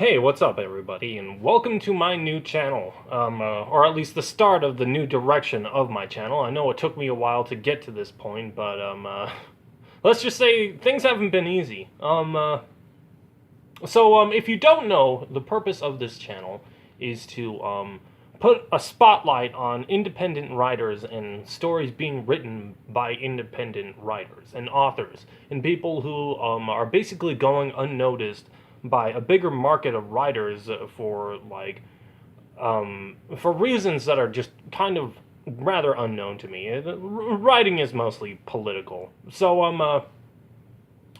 Hey, what's up, everybody, and welcome to my new channel, or at least the start of the new direction of my channel. I know it took me a while to get to this point, but, let's just say things haven't been easy. If you don't know, the purpose of this channel is to, put a spotlight on independent writers and stories being written by independent writers and authors and people who are basically going unnoticed by a bigger market of writers for reasons that are just kind of rather unknown to me. Writing is mostly political, so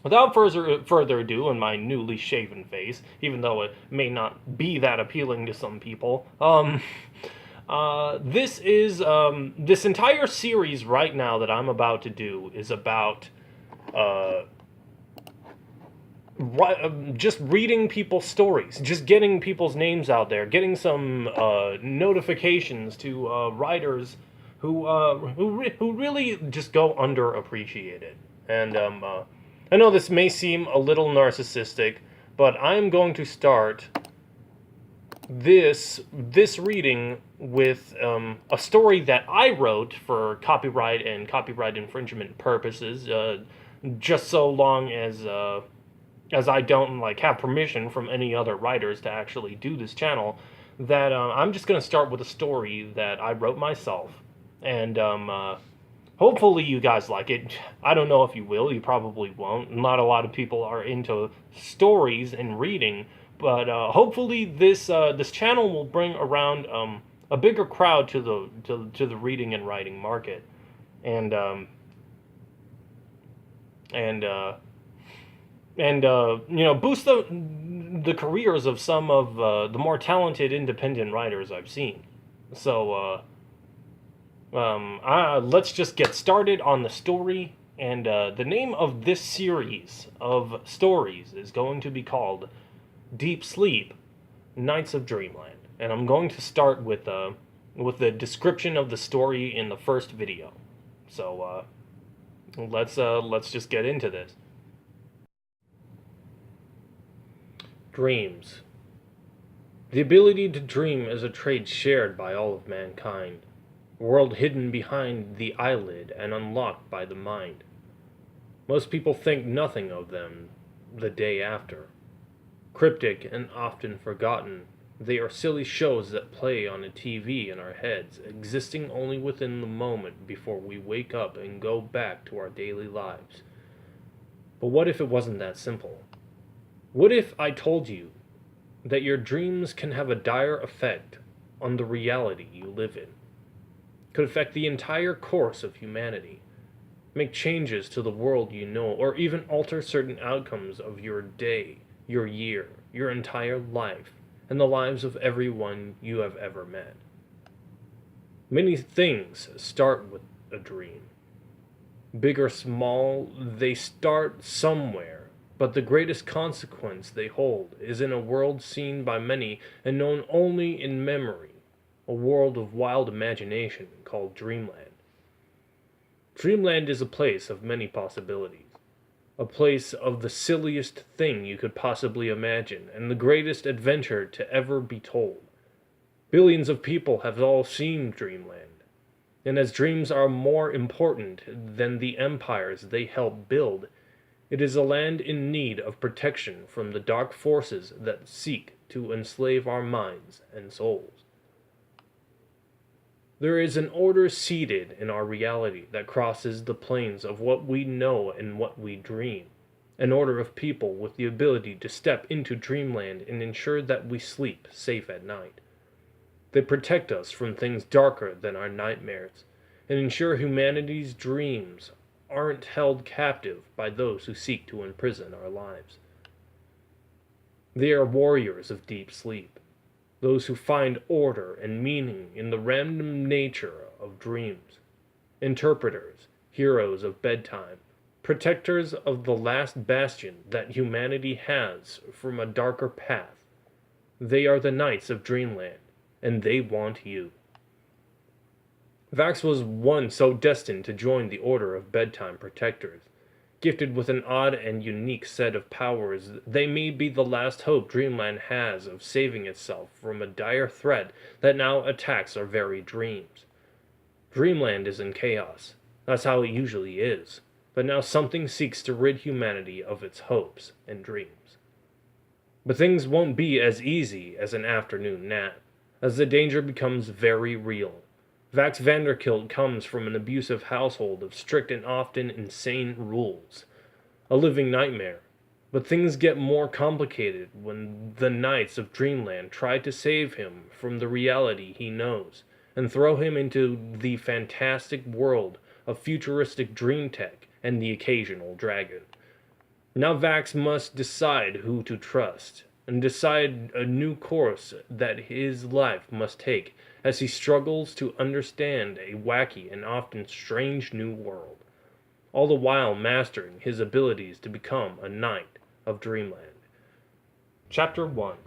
without further ado, in my newly shaven face, even though it may not be that appealing to some people, this entire series right now that I'm about to do is about uh, just reading people's stories, just getting people's names out there, getting some notifications to writers who really just go underappreciated. And I know this may seem a little narcissistic, but I'm going to start this reading with a story that I wrote for copyright and copyright infringement purposes, just so long as I don't have permission from any other writers to actually do this channel. That I'm just gonna start with a story that I wrote myself, and hopefully you guys like it. I don't know if you will. You probably won't. Not a lot of people are into stories and reading, but hopefully this channel will bring around a bigger crowd to the reading and writing market, and and boost the careers of some of the more talented independent writers I've seen. So let's just get started on the story. And the name of this series of stories is going to be called Deep Sleep, Nights of Dreamland. And I'm going to start with the description of the story in the first video. So let's just get into this. Dreams. The ability to dream is a trait shared by all of mankind, a world hidden behind the eyelid and unlocked by the mind. Most people think nothing of them the day after. Cryptic and often forgotten, they are silly shows that play on a TV in our heads, existing only within the moment before we wake up and go back to our daily lives. But what if it wasn't that simple? What if I told you that your dreams can have a dire effect on the reality you live in? Could affect the entire course of humanity, make changes to the world you know, or even alter certain outcomes of your day, your year, your entire life, and the lives of everyone you have ever met. Many things start with a dream. Big or small, they start somewhere. But the greatest consequence they hold is in a world seen by many and known only in memory, a world of wild imagination called Dreamland. Dreamland is a place of many possibilities, a place of the silliest thing you could possibly imagine, and the greatest adventure to ever be told. Billions of people have all seen Dreamland, and as dreams are more important than the empires they help build, it is a land in need of protection from the dark forces that seek to enslave our minds and souls. There is an order seated in our reality that crosses the planes of what we know and what we dream. An order of people with the ability to step into dreamland and ensure that we sleep safe at night. They protect us from things darker than our nightmares and ensure humanity's dreams aren't held captive by those who seek to imprison our lives. They are warriors of deep sleep, those who find order and meaning in the random nature of dreams, interpreters, heroes of bedtime, protectors of the last bastion that humanity has from a darker path. They are the knights of Dreamland, and they want you. Vax was one so destined to join the Order of Bedtime Protectors. Gifted with an odd and unique set of powers, they may be the last hope Dreamland has of saving itself from a dire threat that now attacks our very dreams. Dreamland is in chaos. That's how it usually is. But now something seeks to rid humanity of its hopes and dreams. But things won't be as easy as an afternoon nap, as the danger becomes very real. Vax Vanderkilt comes from an abusive household of strict and often insane rules. A living nightmare. But things get more complicated when the Knights of Dreamland try to save him from the reality he knows, and throw him into the fantastic world of futuristic dream tech and the occasional dragon. Now Vax must decide who to trust, and decide a new course that his life must take as he struggles to understand a wacky and often strange new world, all the while mastering his abilities to become a Knight of Dreamland. Chapter 1.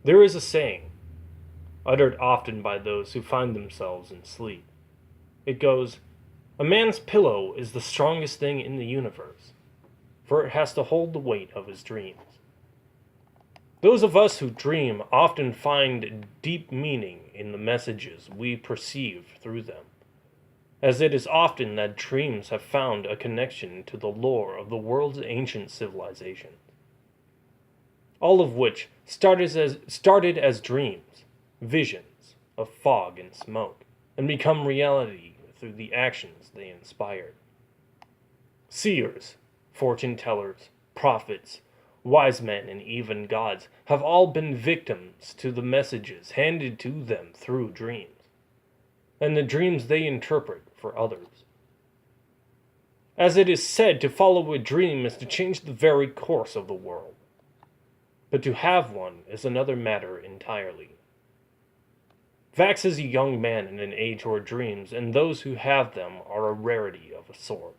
There is a saying, uttered often by those who find themselves in sleep. It goes, "A man's pillow is the strongest thing in the universe, for it has to hold the weight of his dreams." Those of us who dream often find deep meaning in the messages we perceive through them, as it is often that dreams have found a connection to the lore of the world's ancient civilizations, all of which started as dreams, visions of fog and smoke, and become reality through the actions they inspired. Seers, fortune tellers, prophets, wise men, and even gods have all been victims to the messages handed to them through dreams, and the dreams they interpret for others. As it is said, to follow a dream is to change the very course of the world, but to have one is another matter entirely. Vax is a young man in an age where dreams, and those who have them, are a rarity of a sort.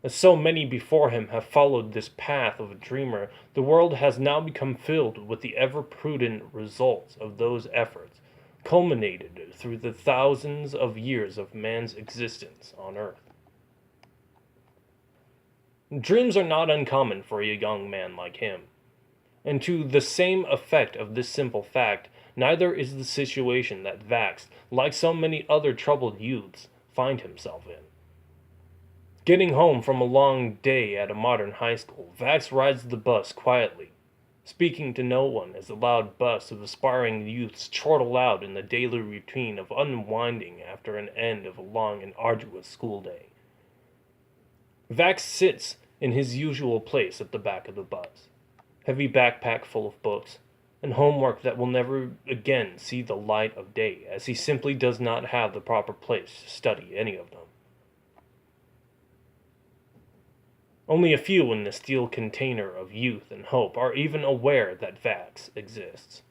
As so many before him have followed this path of a dreamer, the world has now become filled with the ever-prudent results of those efforts, culminated through the thousands of years of man's existence on Earth. Dreams are not uncommon for a young man like him, and to the same effect of this simple fact, neither is the situation that Vax, like so many other troubled youths, find himself in. Getting home from a long day at a modern high school, Vax rides the bus quietly, speaking to no one as the loud buzz of aspiring youths chortle out in the daily routine of unwinding after an end of a long and arduous school day. Vax sits in his usual place at the back of the bus, heavy backpack full of books, and homework that will never again see the light of day, as he simply does not have the proper place to study any of them. Only a few in the steel container of youth and hope are even aware that Vax exists.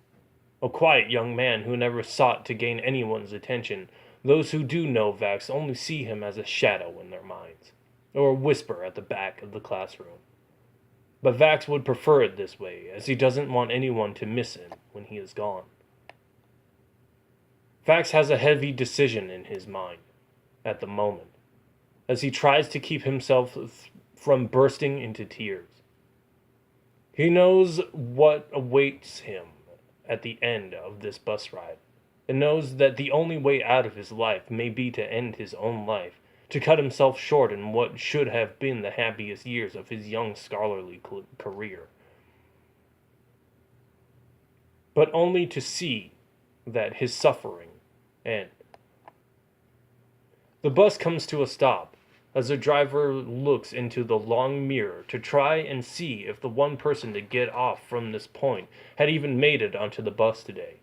A quiet young man who never sought to gain anyone's attention, those who do know Vax only see him as a shadow in their minds, or a whisper at the back of the classroom. But Vax would prefer it this way, as he doesn't want anyone to miss him when he is gone. Vax has a heavy decision in his mind, at the moment, as he tries to keep himself from bursting into tears. He knows what awaits him at the end of this bus ride, and knows that the only way out of his life may be to end his own life, to cut himself short in what should have been the happiest years of his young scholarly career. But only to see that his suffering end. The bus comes to a stop, as the driver looks into the long mirror to try and see if the one person to get off from this point had even made it onto the bus today,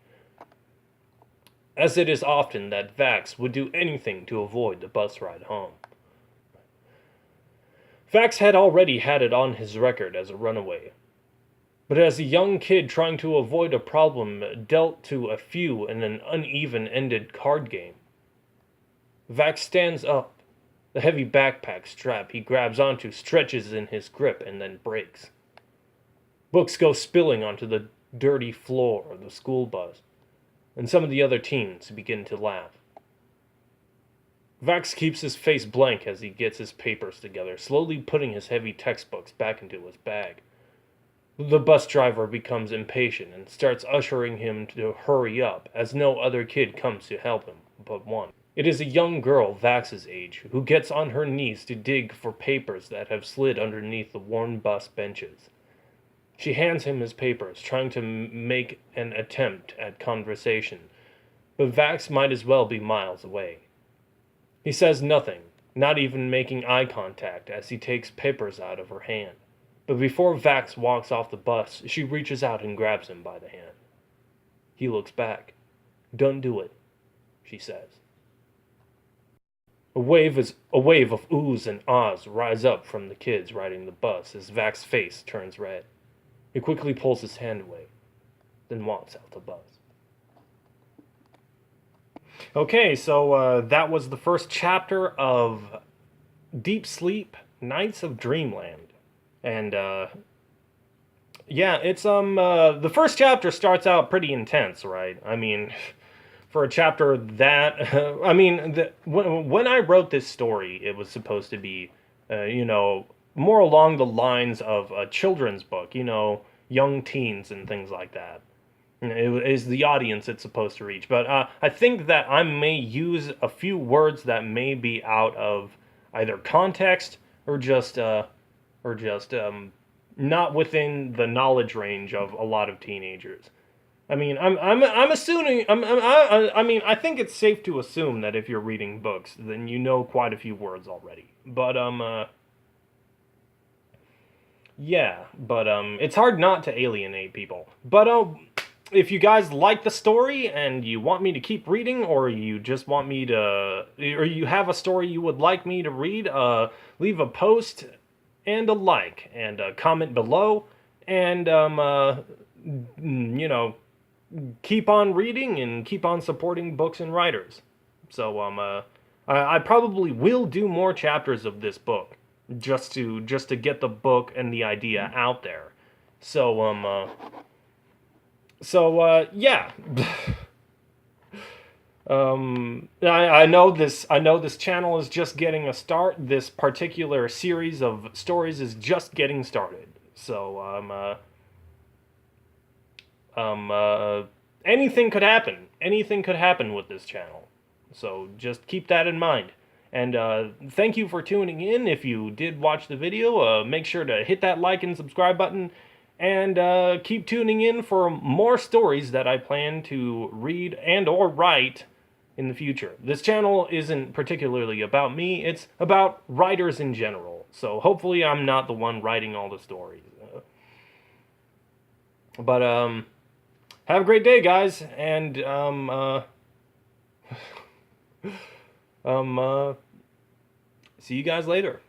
as it is often that Vax would do anything to avoid the bus ride home. Vax had already had it on his record as a runaway, but as a young kid trying to avoid a problem dealt to a few in an uneven-ended card game. Vax stands up. The heavy backpack strap he grabs onto stretches in his grip and then breaks. Books go spilling onto the dirty floor of the school bus, and some of the other teens begin to laugh. Vax keeps his face blank as he gets his papers together, slowly putting his heavy textbooks back into his bag. The bus driver becomes impatient and starts ushering him to hurry up, as no other kid comes to help him but one. It is a young girl Vax's age who gets on her knees to dig for papers that have slid underneath the worn bus benches. She hands him his papers, trying to make an attempt at conversation, but Vax might as well be miles away. He says nothing, not even making eye contact as he takes papers out of her hand. But before Vax walks off the bus, she reaches out and grabs him by the hand. He looks back. "Don't do it," she says. A wave of oohs and ahs rise up from the kids riding the bus as Vax's face turns red. He quickly pulls his hand away, then walks out the bus. Okay, so that was the first chapter of Deep Sleep, Nights of Dreamland. And, yeah, it's, the first chapter starts out pretty intense, right? I mean, for a chapter that, I mean, when I wrote this story, it was supposed to be, more along the lines of a children's book, young teens and things like that. It is the audience it's supposed to reach. But I think that I may use a few words that may be out of either context or just not within the knowledge range of a lot of teenagers. I mean, I'm assuming. I mean, I think it's safe to assume that if you're reading books, then you know quite a few words already. But yeah. But it's hard not to alienate people. But if you guys like the story and you want me to keep reading, or you just want me to, or you have a story you would like me to read, leave a post and a like and a comment below, and keep on reading and keep on supporting books and writers. So I probably will do more chapters of this book just to get the book and the idea out there. So yeah. I know this channel is just getting a start. This particular series of stories is just getting started. So anything could happen. Anything could happen with this channel. So just keep that in mind. And thank you for tuning in. If you did watch the video, make sure to hit that like and subscribe button. And keep tuning in for more stories that I plan to read and or write in the future. This channel isn't particularly about me, it's about writers in general. So hopefully I'm not the one writing all the stories. But have a great day, guys, and see you guys later.